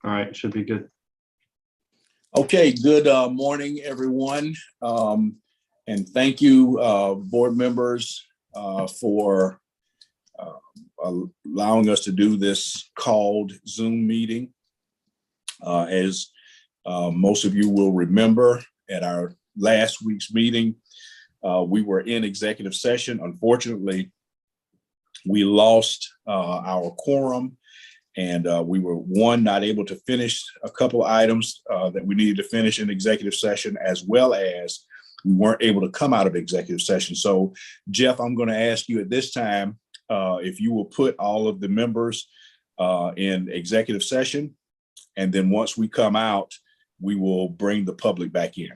All right, should be good. Okay, good morning, everyone. And thank you, board members, for allowing us to do this called Zoom meeting. As most of you will remember, at our last week's meeting, we were in executive session. Unfortunately, we lost our quorum, and we were, not able to finish a couple items that we needed to finish in executive session, as well as we weren't able to come out of executive session. So, Jeff, I'm going to ask you at this time if you will put all of the members in executive session, and then once we come out, we will bring the public back in.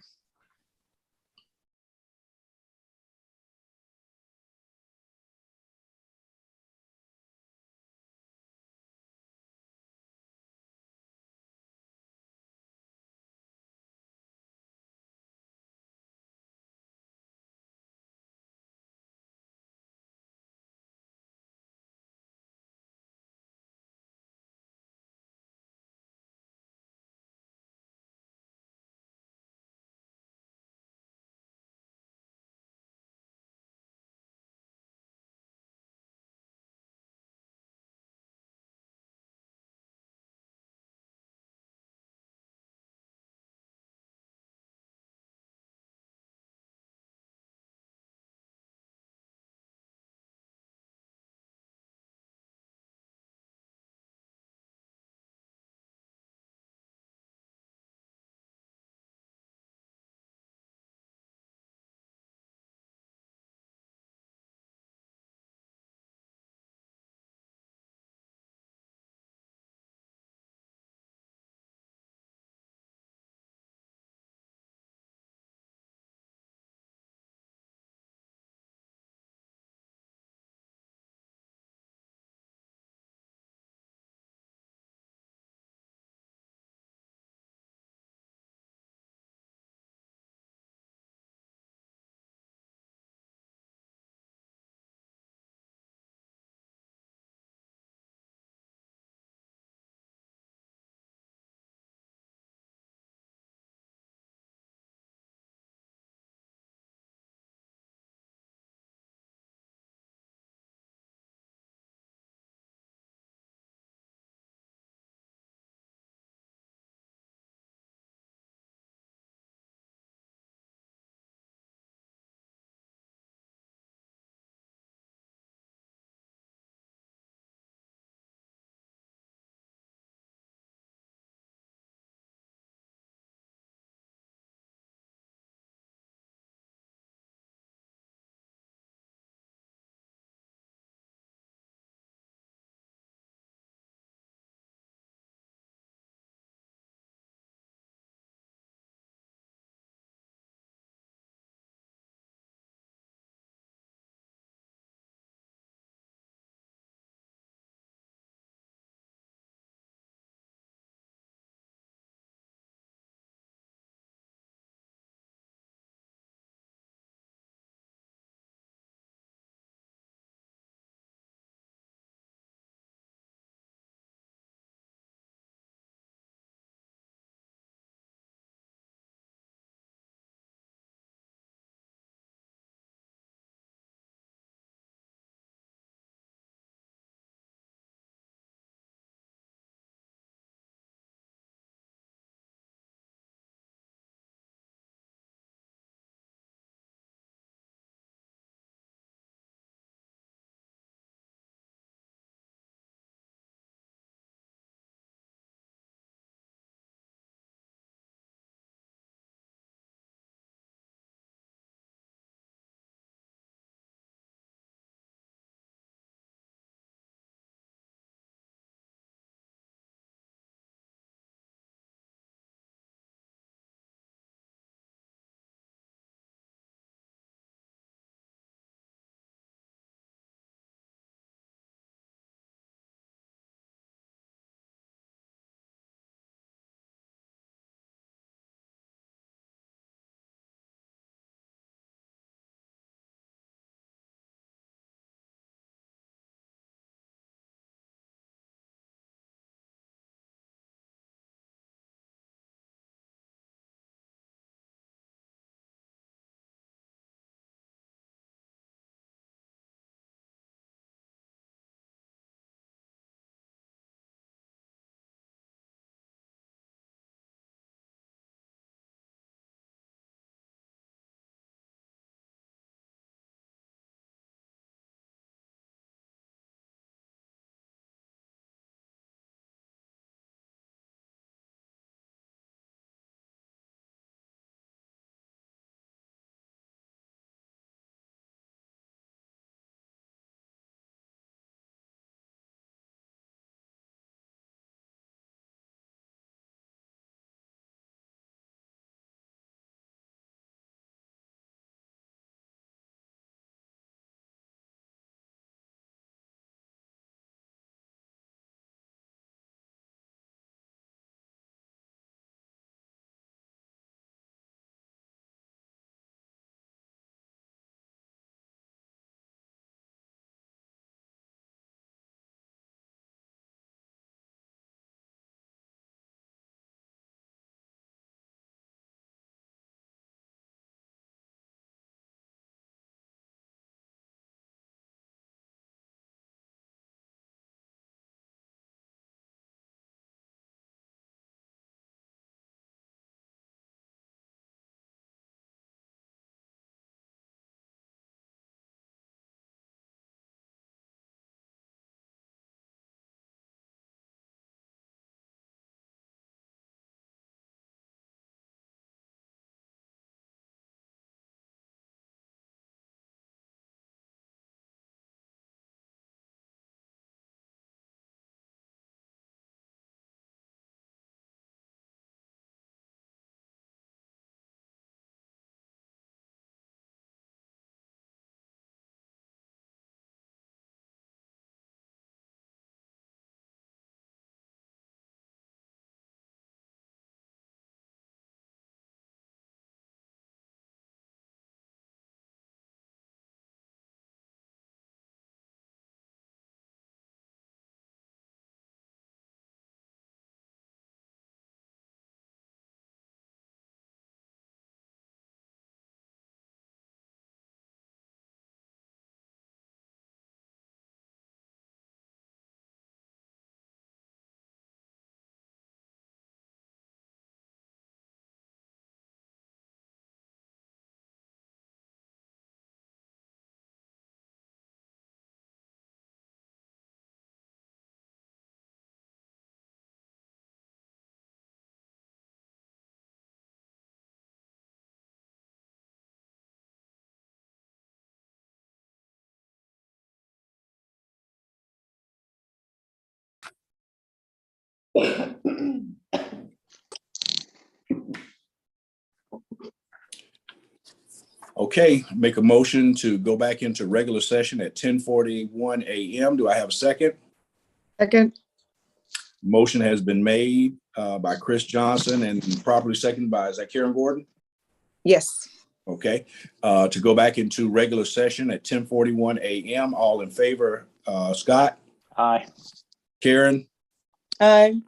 Okay, make a motion to go back into regular session at 10:41 a.m. Do I have a second? Second. Motion has been made by Chris Johnson and properly seconded by, is that Karen Gordon? Yes. Okay, to go back into regular session at 10:41 a.m. All in favor, Scott? Aye. Karen? Aye.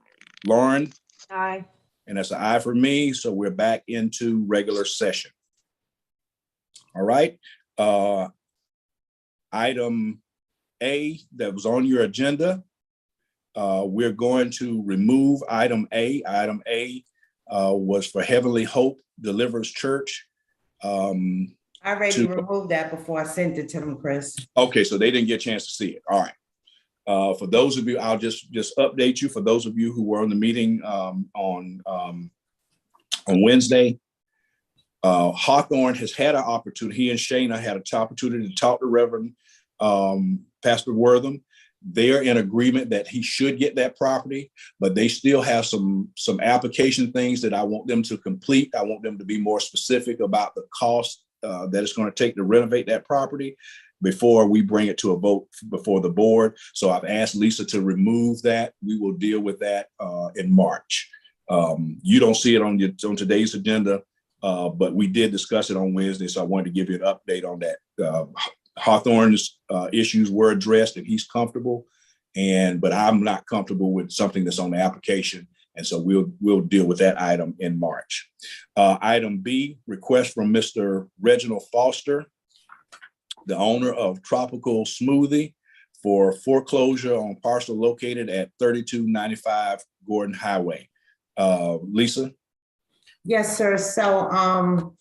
Lauren? Aye. And that's an aye for me. So we're back into regular session. All right. Item A that was on your agenda. We're going to remove item A. Item A was for Heavenly Hope Deliverance Church. I already removed that before I sent it to them, Chris. Okay, so they didn't get a chance to see it. All right. For those of you, I'll just update you. For those of you who were on the meeting on Wednesday, Hawthorne has had an opportunity. He and Shayna had an opportunity to talk to Reverend Pastor Wortham. They're in agreement that he should get that property, but they still have some application things that I want them to complete. I want them to be more specific about the cost that it's going to take to renovate that property before we bring it to a vote before the board. So I've asked Lisa to remove that. We will deal with that in March. You don't see it on today's agenda, but we did discuss it on Wednesday. So I wanted to give you an update on that. Hawthorne's issues were addressed and he's comfortable, but I'm not comfortable with something that's on the application. And so we'll deal with that item in March. Item B, request from Mr. Reginald Foster, the owner of Tropical Smoothie, for foreclosure on parcel located at 3295 Gordon Highway. Lisa? Yes, sir. So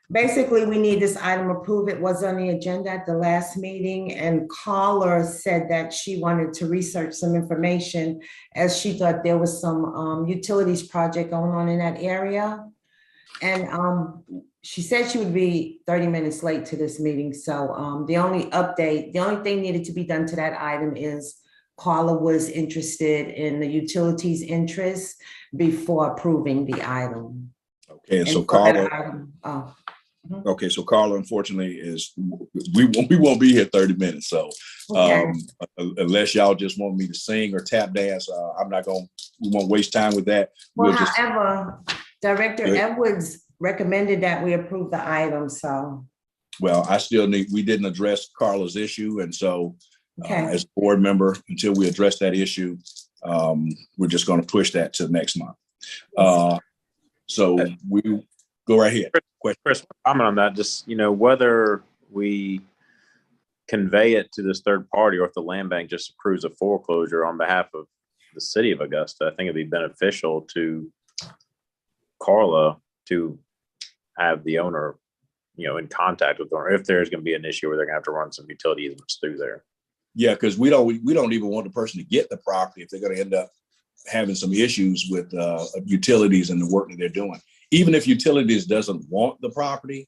basically we need this item approved. It was on the agenda at the last meeting, and caller said that she wanted to research some information as she thought there was some utilities project going on in that area. And she said she would be 30 minutes late to this meeting. So the only thing needed to be done to that item is Carla was interested in the utilities interest before approving the item. Okay, and so Carla, okay, so Carla, unfortunately, we won't be here 30 minutes. So unless y'all just want me to sing or tap dance, we won't waste time with that. Well, however, Director Edwards recommended that we approve the item, so. Well, we didn't address Carla's issue. And so as a board member, until we address that issue, we're just going to push that to next month. So we go right ahead. Chris, comment on that, just, whether we convey it to this third party or if the land bank just approves a foreclosure on behalf of the city of Augusta, I think it'd be beneficial to Carla to have the owner, in contact with the owner if there's going to be an issue where they're going to have to run some utility easements through there. Yeah, because we don't even want the person to get the property if they're going to end up having some issues with utilities and the work that they're doing. Even if utilities doesn't want the property,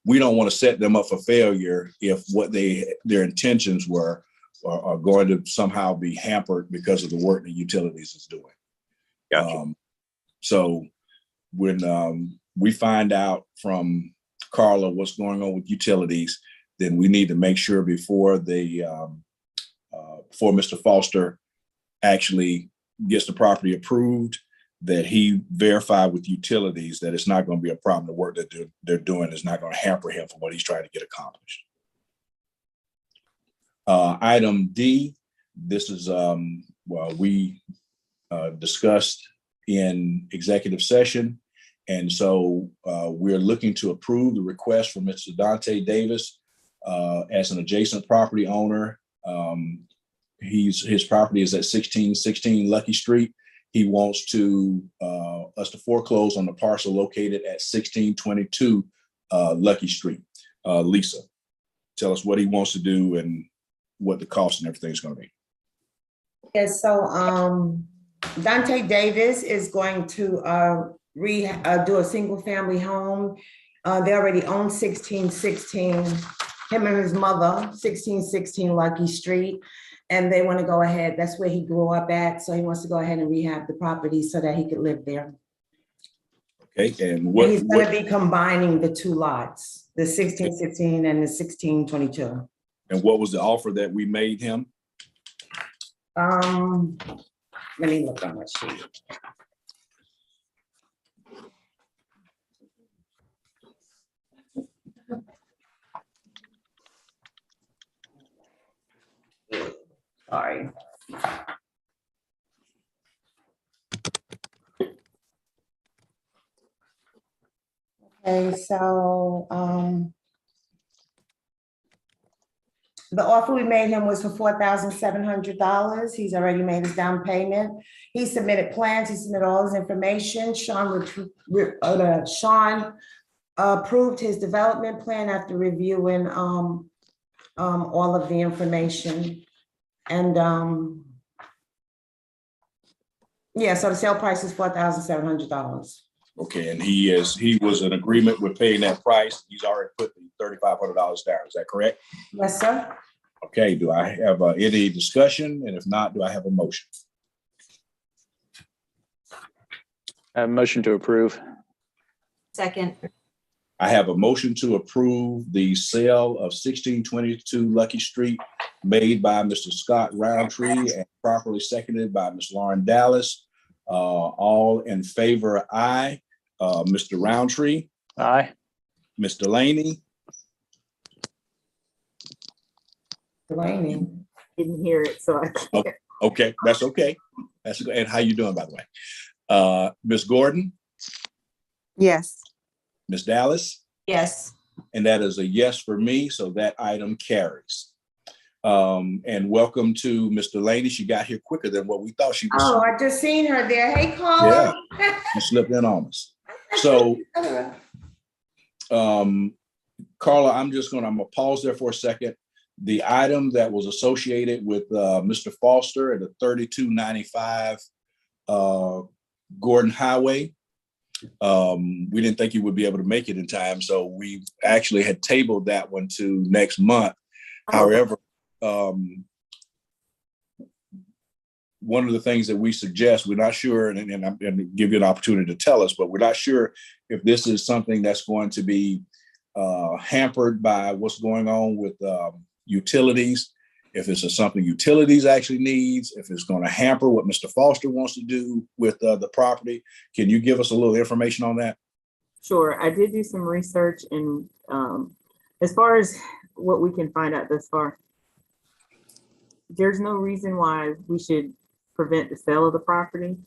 we don't want to set them up for failure if what their intentions were are going to somehow be hampered because of the work that utilities is doing. Gotcha. So when we find out from Carla what's going on with utilities, then we need to make sure before Mr. Foster actually gets the property approved, that he verified with utilities that it's not going to be a problem. The work that they're doing is not going to hamper him from what he's trying to get accomplished. Item D, this is, we discussed in executive session. And so we're looking to approve the request from Mr. Dante Davis as an adjacent property owner. His property is at 1616 Lucky Street. He wants us to foreclose on the parcel located at 1622 Lucky Street. Lisa, tell us what he wants to do and what the cost and everything is going to be. Yes, so Dante Davis is going to do a single family home. They already own 1616, him and his mother, 1616 Lucky Street. and they want to go ahead. That's where he grew up at. So he wants to go ahead and rehab the property so that he could live there. Okay, and And what, he's going to be combining the two lots, the 1616 and the 1622. and what was the offer that we made him? Let me look on my sheet. Sorry. Okay, so, the offer we made him was for $4,700. He's already made his down payment. He submitted plans, he submitted all his information. Sean approved his development plan after reviewing all of the information. And yeah, so the sale price is $4,700. Okay, and he was in agreement with paying that price. He's already put the $3,500 down. Is that correct? Yes, sir. Okay, do I have any discussion? And if not, do I have a motion? Motion to approve. Second. I have a motion to approve the sale of 1622 Lucky Street made by Mr. Scott Roundtree and properly seconded by Ms. Lauren Dallas. All in favor, aye. Mr. Roundtree, Aye. Ms. Delaney, Delaney. Didn't hear it, so I can't. okay, that's okay. That's good. And how you doing, by the way? Ms. Gordon, Yes. Ms. Dallas, Yes. and that is a yes for me, so that item carries. And welcome to Ms. Delaney. She got here quicker than what we thought she was. Oh, I just seen her there. Hey, Carla. She slipped in on us. So, Carla, I'm gonna pause there for a second. The item that was associated with Mr. Foster at the 3295 Gordon Highway. We didn't think he would be able to make it in time, so we actually had tabled that one to next month. However, one of the things that we suggest, we're not sure, and I'm going to give you an opportunity to tell us, but we're not sure if this is something that's going to be hampered by what's going on with utilities, if it's something utilities actually needs, if it's going to hamper what Mr. Foster wants to do with the property. Can you give us a little information on that? Sure, I did do some research, and as far as what we can find out thus far, there's no reason why we should prevent the sale of the property.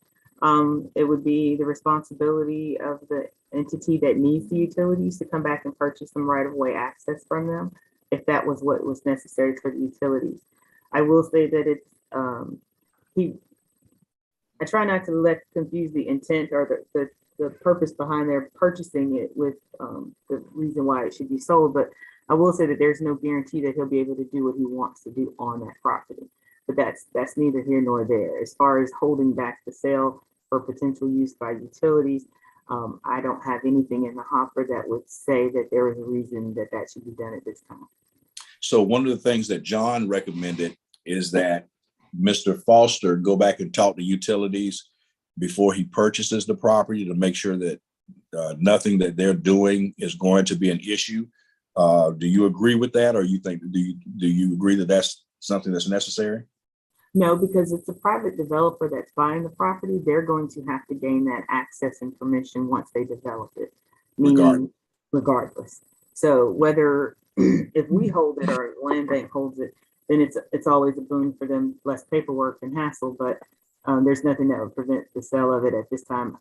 It would be the responsibility of the entity that needs the utilities to come back and purchase some right-of-way access from them, if that was what was necessary for the utilities. I will say that it's, I try not to confuse the intent or the purpose behind their purchasing it with the reason why it should be sold, but I will say that there's no guarantee that he'll be able to do what he wants to do on that property. But that's neither here nor there. As far as holding back the sale for potential use by utilities, I don't have anything in the hopper that would say that there is a reason that that should be done at this time. So one of the things that John recommended is that Mr. Foster go back and talk to utilities before he purchases the property to make sure that nothing that they're doing is going to be an issue. Do you agree with that, or do you agree that that's something that's necessary? No, because it's a private developer that's buying the property. They're going to have to gain that access and permission once they develop it, meaning regardless. So whether if we hold it or land bank holds it, then it's always a boon for them, less paperwork and hassle. But there's nothing that would prevent the sale of it at this time.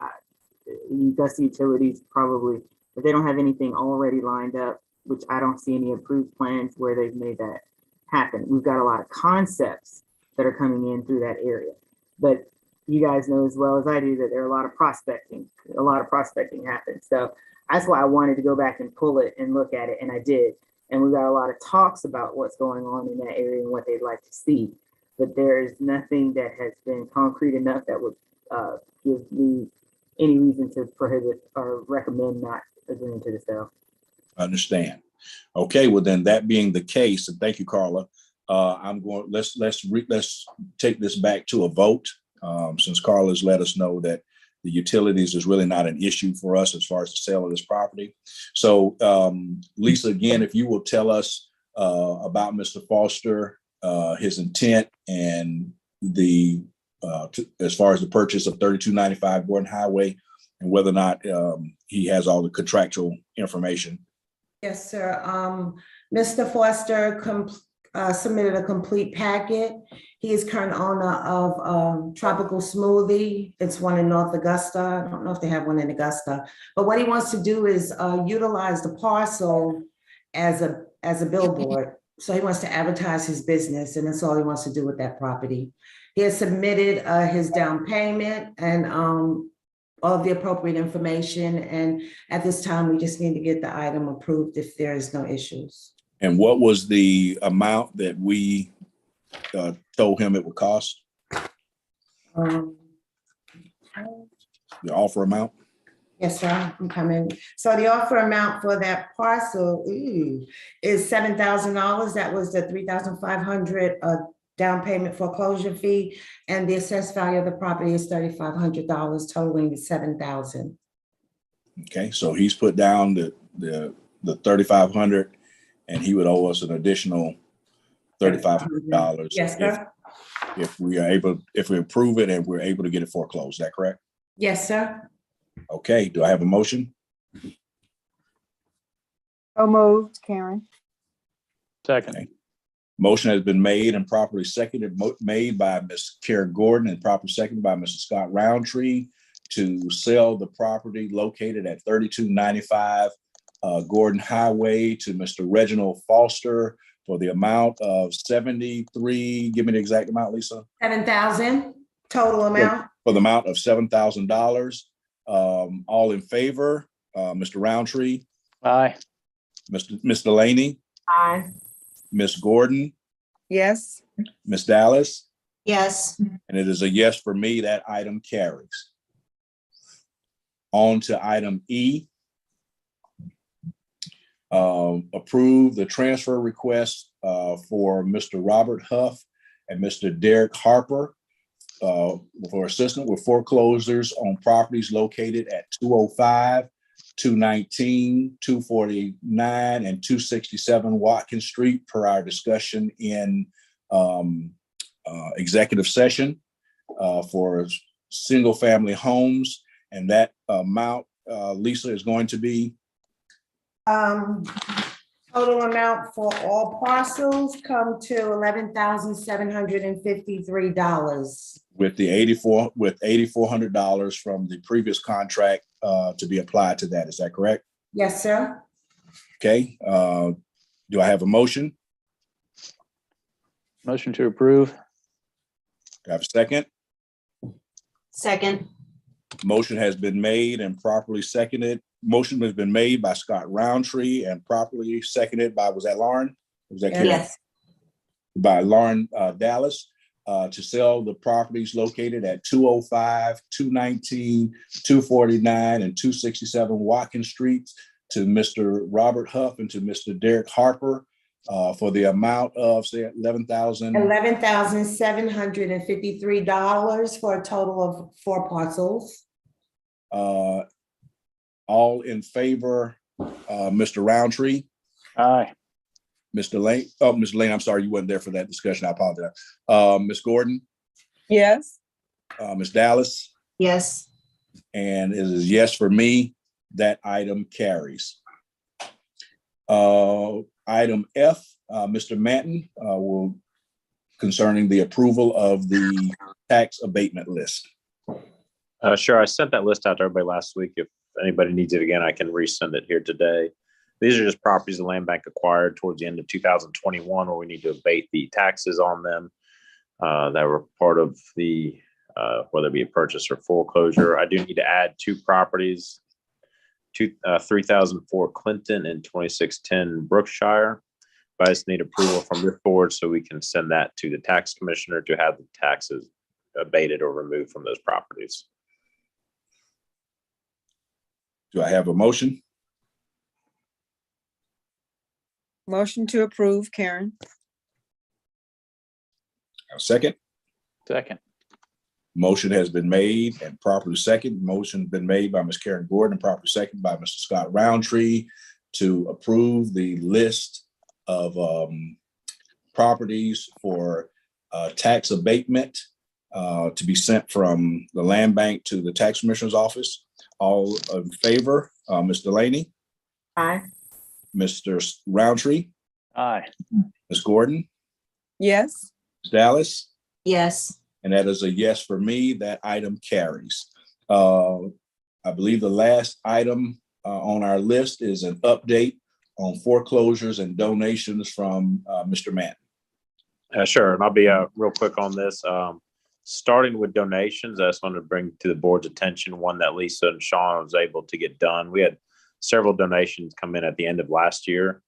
Augusta Utilities probably, if they don't have anything already lined up, which I don't see any approved plans where they've made that happen. We've got a lot of concepts that are coming in through that area. But you guys know as well as I do that there are a lot of prospecting. A lot of prospecting happens. So that's why I wanted to go back and pull it and look at it, and I did. And we got a lot of talks about what's going on in that area and what they'd like to see. But there is nothing that has been concrete enough that would give me any reason to prohibit or recommend not agreeing to the sale. Understand. Okay, well then that being the case, and thank you, Carla. let's take this back to a vote, since Carla's let us know that the utilities is really not an issue for us as far as the sale of this property. So Lisa, again, if you will tell us about Mr. Foster, his intent, and as far as the purchase of 3295 Gordon Highway, and whether or not he has all the contractual information. Yes, sir. Mr. Foster submitted a complete packet. He is current owner of Tropical Smoothie. It's one in North Augusta. I don't know if they have one in Augusta, but what he wants to do is utilize the parcel as a billboard. So he wants to advertise his business, and that's all he wants to do with that property. He has submitted his down payment and all of the appropriate information. And at this time, we just need to get the item approved if there is no issues. And what was the amount that we told him it would cost? Um, The offer amount? Yes, sir, I'm coming. So the offer amount for that parcel is $7,000. That was the $3,500 down payment foreclosure fee. And the assessed value of the property is $3,500, totaling the $7,000. Okay, so he's put down the 3,500, and he would owe us an additional $3,500. Yes, sir. If we approve it and we're able to get it foreclosed. Is that correct? Yes, sir. Okay, do I have a motion? So moved, Karen. Second. Okay. Motion has been made and properly seconded, made by Ms. Karen Gordon and properly seconded by Mr. Scott Roundtree to sell the property located at 3295 Gordon Highway to Mr. Reginald Foster for the amount of 73, give me the exact amount, Lisa. 7,000 total amount. For the amount of $7,000. All in favor, Mr. Roundtree, Aye. Ms. Delaney, Aye. Ms. Gordon, Yes. Ms. Dallas, Yes. and it is a yes for me. That item carries. On to item E. Approve the transfer request for Mr. Robert Huff and Mr. Derek Harper for assistance with foreclosures on properties located at 205, 219, 249, and 267 Watkins Street per our discussion in executive session for single family homes. And that amount, Lisa, is going to be? Total amount for all parcels come to $11,753. With $8,400 from the previous contract to be applied to that. Is that correct? Yes, sir. Okay. Do I have a motion? Motion to approve. Do I have a second? Second. Motion has been made and properly seconded. Motion has been made by Scott Roundtree and properly seconded by, was that Lauren? Was that Karen? Yes. By Lauren Dallas to sell the properties located at 205, 219, 249, and 267 Watkins Street to Mr. Robert Huff and to Mr. Derek Harper for the amount of, say, $11,753 for a total of 4 parcels. All in favor, Mr. Roundtree, Aye. Mr. Lane. Oh, Ms. Lane, I'm sorry, you weren't there for that discussion. I apologize. Ms. Gordon, Yes. Ms. Dallas, Yes. and it is yes for me. That item carries. Item F, Mr. Manton will concerning the approval of the tax abatement list. Sure, I sent that list out to everybody last week. If anybody needs it again, I can resend it here today. These are just properties the land bank acquired towards the end of 2021 where we need to abate the taxes on them that were part of the, whether it be a purchase or foreclosure. I do need to add 2 properties, 3004 Clinton and 2610 Brookshire. But I just need approval from this board so we can send that to the tax commissioner to have the taxes abated or removed from those properties. Do I have a motion? Motion to approve, Karen. A second? Second. Motion has been made and properly second. Motion been made by Ms. Karen Gordon and properly second by Mr. Scott Roundtree to approve the list of properties for tax abatement to be sent from the land bank to the tax commissioner's office. All in favor, Ms. Delaney, Aye. Mr. Roundtree, Aye. Ms. Gordon, Yes. Ms. Dallas, Yes. and that is a yes for me. That item carries. I believe the last item on our list is an update on foreclosures and donations from Mr. Mann. Sure, and I'll be real quick on this. Starting with donations, I just wanted to bring to the board's attention one that Lisa and Sean was able to get done. We had several donations come in at the end of last year.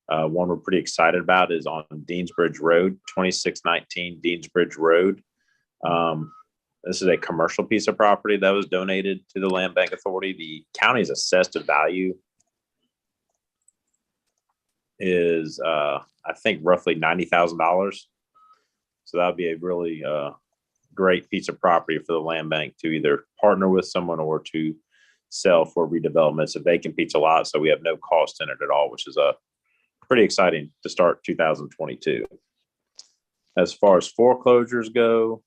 One we're pretty excited about is on Deansbridge Road, 2619 Deansbridge Road. This is a commercial piece of property that was donated to the Land Bank Authority. The county's assessed value is, I think, roughly $90,000. So that would be a really great piece of property for the land bank to either partner with someone or to sell for redevelopment. It's a vacant pizza lot, so we have no cost in it at all, which is pretty exciting to start 2022. As far as foreclosures go,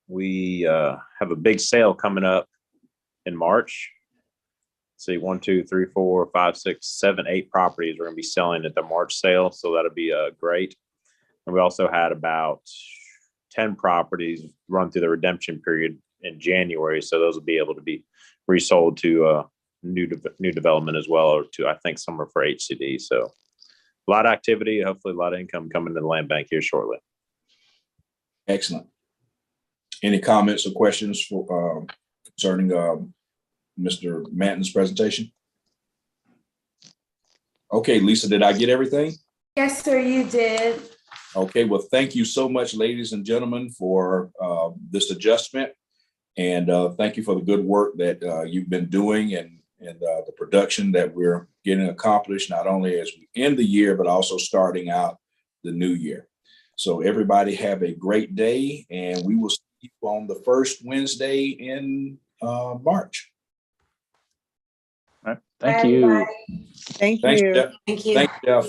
we have a big sale coming up in March. See, 1, 2, 3, 4, 5, 6, 7, 8 properties we're going to be selling at the March sale. So that'll be great. And we also had about 10 properties run through the redemption period in January. So those will be able to be resold to new development as well, or to, I think, some are for HCD. So a lot of activity, hopefully a lot of income coming to the land bank here shortly. Excellent. Any comments or questions for concerning Mr. Manton's presentation? Okay, Lisa, did I get everything? Yes, sir, you did. Okay, well, thank you so much, ladies and gentlemen, for this adjustment. And thank you for the good work that you've been doing and the production that we're getting accomplished, not only as we end the year, but also starting out the new year. So everybody have a great day, and we will see you on the first Wednesday in March. All right. Thank you. Thank Thanks, you. Jeff. Thank you. Thanks, Jeff.